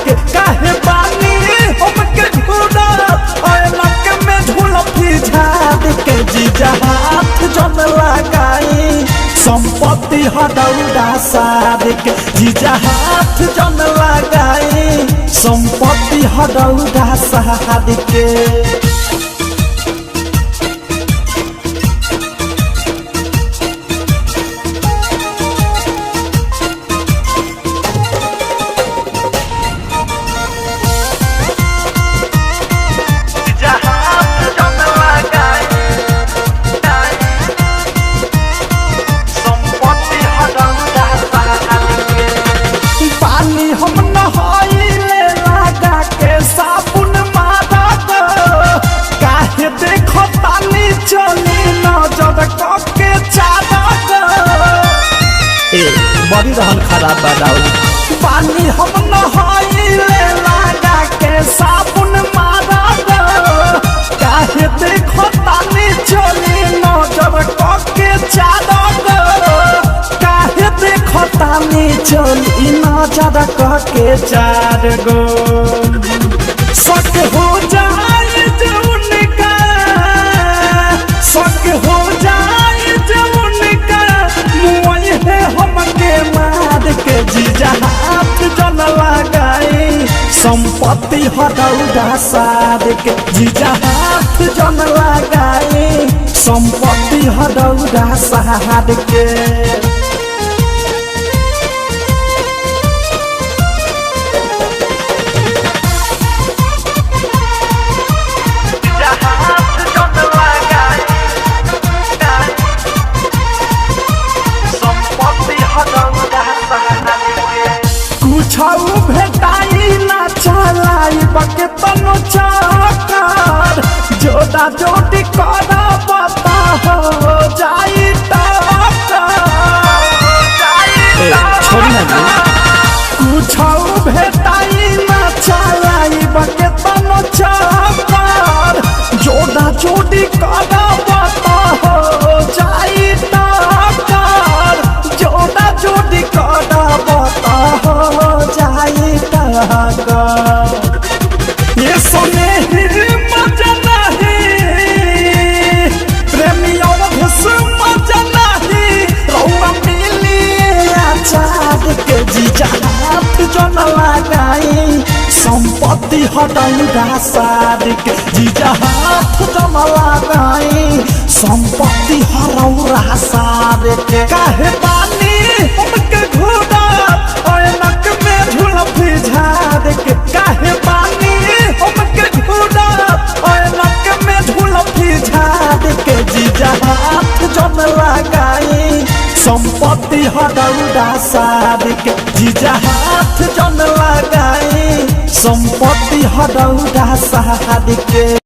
के काहे बानी हमके घूरा ऐनक में झुलफी झाड़ के जीजा हाथ जन लगाई संपत्ति हदौड़ा साध के जीजा हाथ जन लगाई संपत्ति हदौड़ा साध के हम नहाइले लगा के साबुन मारा काहे देखो तानी चली नजर के चादर बड़ी रहन खराब बताओ पानी हम नहाइले लगा के साबुन मारा काहे देखो तानी चली नजर के चादर काहे देखो तानी चली नजर के चार गो शक हो जाए जो उनका शक हो जाए जो उनका मुँह है हमके मार के जीजा हाथ जन लगाई संपत्ति हदौड़ा साध के जीजा हाथ जन लगाई संपत्ति हदौड़ा साध के भेटाई ना चलाई बके तनु चक्कर जोड़ा जोड़ी करा बता हो जाई कुछ भेटाई ना चलाई बके तनु चक्कर जोड़ा जोड़ी करा बता हो जाई जोड़ा जोड़ी करा बता हो ये सोने ही मजा नहीं प्रेमियों भस मजा नहीं रौआ मिली आचार के जीजा हाथ जन लगाई संपत्ति हदौड़ा साध के जीजा हाथ जन लगाई संपत्ति हदौड़ा साध के काहे बानी हमके घूरा ऐनक में झुलफी झाड़ के काहे बानी हमके घूरा ऐनक में झुलफी झाड़ के जीजा हाथ जन लगाई संपत्ति हदौड़ा साध के जीजा हाथ जन लगाई संपत्ति हदौड़ा साध के।